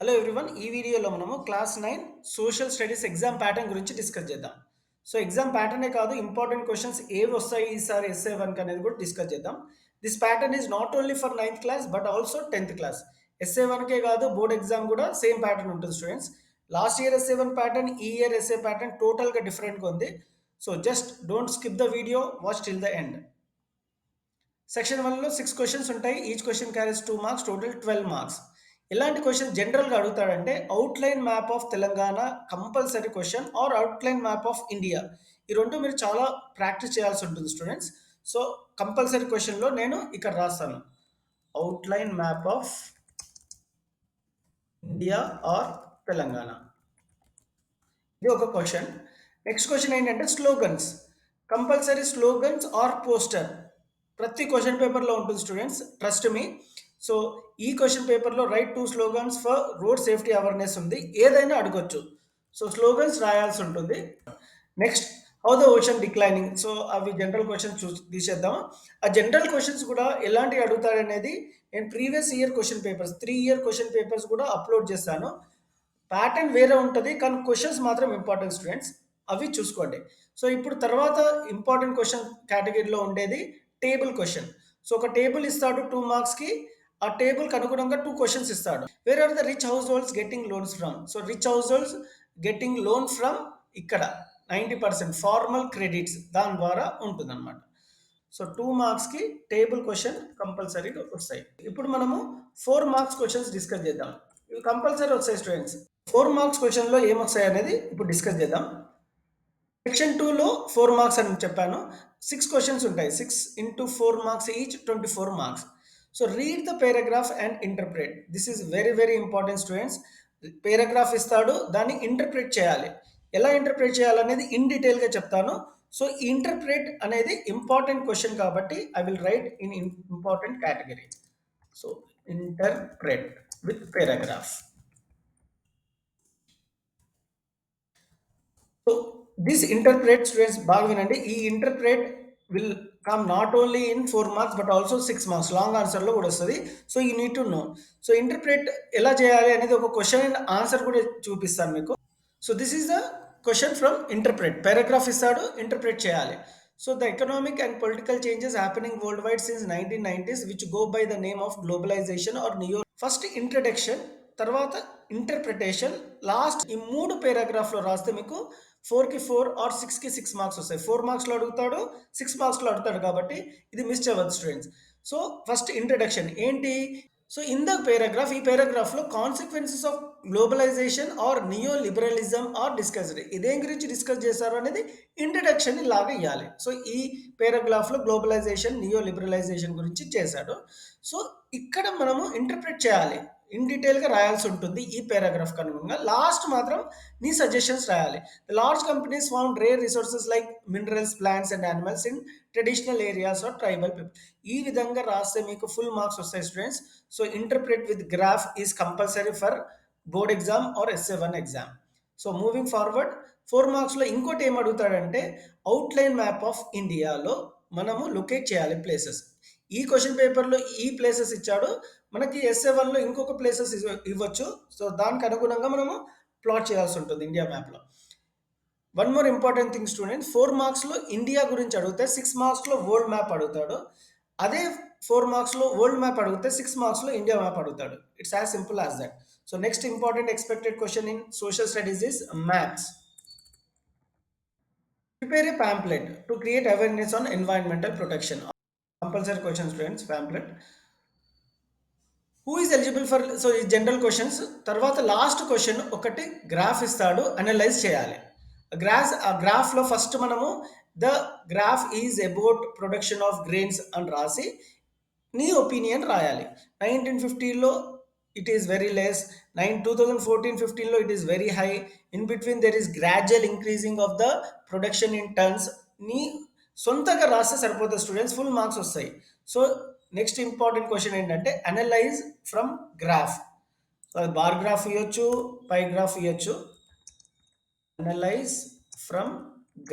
Hello everyone. ఈ వీడియోలో మనము class 9 social studies exam pattern గురించి డిస్కస్ చేద్దాం. సో ఎగ్జామ్ ప్యాటర్నే కాదు, ఇంపార్టెంట్ క్వశ్చన్స్ ఏవి వస్తాయి ఈసారి ఎస్ఏ 1 అనేది కూడా డిస్కస్ చేద్దాం. This pattern is not only for 9th class but also 10th class. SA 1కే కాదు, బోర్డ్ ఎగ్జామ్ కూడా సేమ్ ప్యాటర్న్ ఉంటుంది students. Last year SA 1 pattern, ఈ ఇయర్ ఎస్ఏ ప్యాటర్న్ టోటల్గా డిఫరెంట్గా ఉంది. So just don't skip the video, watch till the end. Section 1లో 6 questions ఉంటాయి. Each question carries 2 marks, total 12 marks. ఎలాంటి క్వశ్చన్ జనరల్గా అడుగుతాడంటే outline map of Telangana compulsory question or outline map of India. ఈ రెండు మీరు చాలా ప్రాక్టీస్ చేయాల్సి ఉంటుంది స్టూడెంట్స్. సో కంపల్సరీ క్వశ్చన్లో నేను ఇక్కడ రాస్తాను outline map of India or Telangana. ఇది ఒక క్వశ్చన్. నెక్స్ట్ క్వశ్చన్ ఏంటంటే slogans. Compulsory slogans or poster. ప్రతి క్వశ్చన్ పేపర్లో ఉంటుంది స్టూడెంట్స్, ట్రస్ట్ మీ. సో ఈ క్వశ్చన్ పేపర్లో write 2 slogans for road safety awareness ఉంది. ఏదైనా అడగొచ్చు. సో స్లోగన్స్ రాయాల్సి ఉంటుంది. Next how the ocean declining. So అవి జనరల్ క్వశ్చన్స్ తీసేద్దాం. ఆ జనరల్ క్వశ్చన్స్ కూడా ఎలాంటివి అడుగుతారనేది నేను previous year question papers 3 year question papers కూడా అప్లోడ్ చేస్తాను. ప్యాటర్న్ వేరే ఉంటుంది కానీ క్వశ్చన్స్ మాత్రం ఇంపార్టెంట్ స్టూడెంట్స్, అవి చూసుకోండి. సో ఇప్పుడు తర్వాత ఇంపార్టెంట్ క్వశ్చన్ కేటగిరీలో ఉండేది టేబుల్ క్వశ్చన్. సో ఒక టేబుల్ ఇస్తాడు 2 మార్క్స్కి. ఆ టేబుల్కి అనుగుణంగా 2 క్వశ్చన్స్ ఇస్తాడు. Where are the rich households getting loans from. So rich households getting loan from ఇక్కడ 90% ఫార్మల్ క్రెడిట్స్ దాని ద్వారా ఉంటుందన్నమాట. సో 2 మార్క్స్కి టేబుల్ క్వశ్చన్ కంపల్సరీగా వస్తాయి. ఇప్పుడు మనము 4 మార్క్స్ క్వశ్చన్స్ డిస్కస్ చేద్దాం. ఇవి కంపల్సరీ వస్తాయి స్టూడెంట్స్. 4 మార్క్స్ క్వశ్చన్లో ఏమొస్తాయి అనేది ఇప్పుడు డిస్కస్ చేద్దాం. సెక్షన్ 2లో 4 మార్క్స్ అని చెప్పాను. 6 క్వశ్చన్స్ ఉంటాయి. 6 into 4 marks each 24 marks. So read the paragraph and interpret. This is very very important students. Paragraph ఇస్తాడు, దాన్ని ఇంటర్ప్రెట్ చేయాలి. ఎలా ఇంటర్ప్రెట్ చేయాలనేది ఇన్ డీటెయిల్గా చెప్తాను. సో ఈ ఇంటర్ప్రెట్ అనేది ఇంపార్టెంట్ క్వశ్చన్ కాబట్టి I will write in important category. So interpret with paragraph. So this interpret students బాగా వినండి. ఈ interpret will come not only in 4 marks but also 6 marks. Long ఆన్సర్లో కూడా వస్తుంది. So you need to know. So interpret ఎలా చేయాలి అనేది ఒక క్వశ్చన్ అండ్ ఆన్సర్ కూడా చూపిస్తాను మీకు. So this is the question from interpret. Paragraph ఇస్తాడు, ఇంటర్ప్రెట్ చేయాలి. So the economic and political changes happening worldwide since 1990s which go by the name of globalisation or neo. First introduction, తర్వాత interpretation, last ఈ 3 పారాగ్రాఫ్లో రాస్తే మీకు 4కి 4 are 6కి 6 marks వస్తాయి. 4 మార్క్స్లో అడుగుతాడు, 6 మార్క్స్లో అడుగుతాడు కాబట్టి ఇది మిస్ అవ్వదు స్టూడెంట్స్. సో ఫస్ట్ ఇంట్రడక్షన్ ఏంటి. సో ఇన్ ద పారాగ్రాఫ్, ఈ పారాగ్రాఫ్లో consequences of globalisation or neo liberalism are discussed. ఇదేం గురించి డిస్కస్ చేశారు అనేది ఇంట్రడక్షన్ లాగా ఇవ్వాలి. సో ఈ పారాగ్రాఫ్లో గ్లోబలైజేషన్, నియో లిబరలైజేషన్ గురించి చేశాడు. సో ఇక్కడ మనము ఇంటర్ప్రెట్ చేయాలి, ఇన్ డీటెయిల్గా రాయాల్సి ఉంటుంది ఈ పారాగ్రాఫ్ అనుగుణంగా. లాస్ట్ మాత్రం నీ సజెషన్స్ రాయాలి. The large companies found rare resources like minerals, plants and animals in traditional areas or tribal people. ఈ విధంగా రాస్తే మీకు ఫుల్ మార్క్స్ వస్తాయి students. So interpret with graph is compulsory for board exam or SA 1 exam. So moving forward, 4 మార్క్స్లో ఇంకోటి ఏం అడుగుతాడంటే outline map of ఇండియాలో మనము లొకేట్ చేయాలి ప్లేసెస్. ఈ క్వశ్చన్ పేపర్లో ఈ ప్లేసెస్ ఇచ్చాడు, మనకి ఎస్ఏ 1లో ఇంకొక ప్లేసెస్ ఇవ్వచ్చు. సో దానికి అనుగుణంగా మనము ప్లాట్ చేయాల్సి ఉంటుంది ఇండియా మ్యాప్లో. One more important thing students, 4 మార్క్స్లో ఇండియా గురించి అడిగితే 6 మార్క్స్లో వరల్డ్ మ్యాప్ అడుగుతాడు. అదే 4 మార్క్స్లో వరల్డ్ మ్యాప్ అడిగితే 6 మార్క్స్లో ఇండియా మ్యాప్ అడుగుతాడు. It's as simple as that. So next important expected question in social studies is maths. Prepare a pamphlet to create awareness on environmental protection. Compulsory question students, pamphlet. Who is eligible for. So ఈ general questions. తర్వాత last question ఒకటి graph ఇస్తాడు, analyze చేయాలి. ఆ గ్రాఫ్లో first మనము the graph is about production of grains అని రాసి నీ ఒపీనియన్ రాయాలి. 1950లో ఇట్ ఈస్ వెరీ లెస్, 2014-15లో it is very high, in between there is gradual increasing of the production in tons. నీ సొంతగా రాస్తే సరిపోతుంది స్టూడెంట్స్, ఫుల్ మార్క్స్ వస్తాయి. సో నెక్స్ట్ ఇంపార్టెంట్ క్వశ్చన్ ఏంటంటే అనలైజ్ ఫ్రమ్ గ్రాఫ్. సో అది బార్ గ్రాఫ్ ఇవ్వచ్చు, పై graph ఇవ్వచ్చు. Analyse from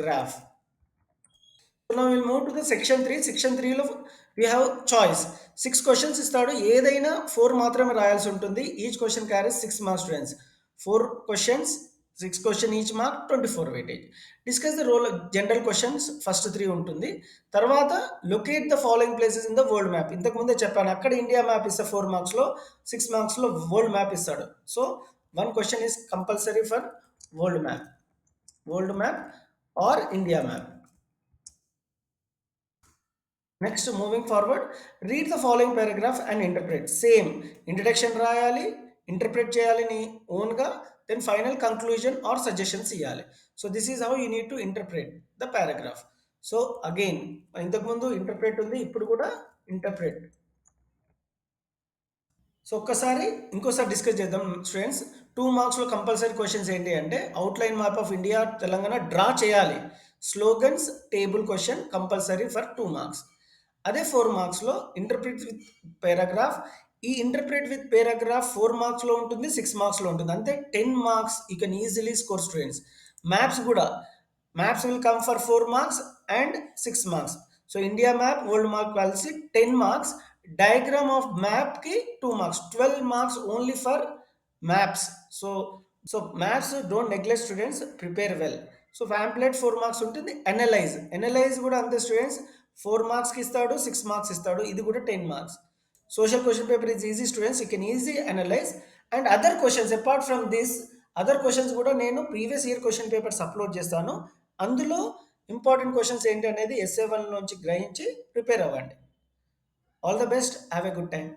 graph. So now we'll move to the section 3. Section 3 we have choice. 6 questions ఇస్తాడు. ఏదైనా 4 మాత్రమే రాయాల్సి ఉంటుంది. Each question carries 6 marks students. 4 questions, 6 question each mark 24 weightage. Discuss the role general questions first 3 ఉంటుంది. తర్వాత locate the following places in the world map. ఇంతకు ముందే చెప్పాను. అక్కడ ఇండియా మ్యాప్ ఇస్తే 4 మార్క్స్‌లో, 6 మార్క్స్‌లో వరల్డ్ మ్యాప్ ఇస్తాడు. సో, 1 question is compulsory for world map. World map or India map. Next moving forward, read the following paragraph and interpret. Same introduction రాయాలి, ఇంటర్ప్రెట్ చేయాలి నీ ఓన్గా, then final conclusion or suggestions ఇవ్వాలి. So this is how you need to interpret the paragraph. So again ఇంతకుముందు interpret ఉంది, ఇప్పుడు కూడా interpret. So ఒక్కసారి ఇంకోసారి డిస్కస్ చేద్దాం స్టూడెంట్స్. 2 మార్క్స్‌లో కంపల్సరీ క్వెషన్స్ ఏంటి అంటే, outline map of India Telangana draw చేయాలి. Slogans table question compulsory for 2 marks. అదే 4 మార్క్స్‌లో ఇంటర్ప్రిట్ విత్ పారాగ్రాఫ్. ఈ ఇంటర్ప్రిట్ విత్ పారాగ్రాఫ్ 4 మార్క్స్‌లో ఉంటుంది, 6 మార్క్స్‌లో ఉంటుంది. అంతే 10 marks you can easily score students. Maps కూడా, maps will come for 4 marks and 6 marks. So India map, world map కలిసి 10 మార్క్స్. డయాగ్రామ్ ఆఫ్ మ్యాప్‌కి 2 marks. 12 marks only for maps. So maps don't neglect students, prepare well. So pamphlet 4 marks ఉంటుంది. Analyse కూడా అంతే students. 4 మార్క్స్‌కి ఇస్తాడు, 6 marks ఇస్తాడు. ఇది కూడా 10 marks. Social question paper is easy students. You can easy analyse. And other questions apart from this, other questions కూడా నేను previous year question papers upload చేస్తాను. అందులో ఇంపార్టెంట్ క్వెషన్స్ ఏంటి అనేది ఎస్ఏ 1 నుంచి గ్రహించి ప్రిపేర్ అవ్వండి. All the best. Have a good time.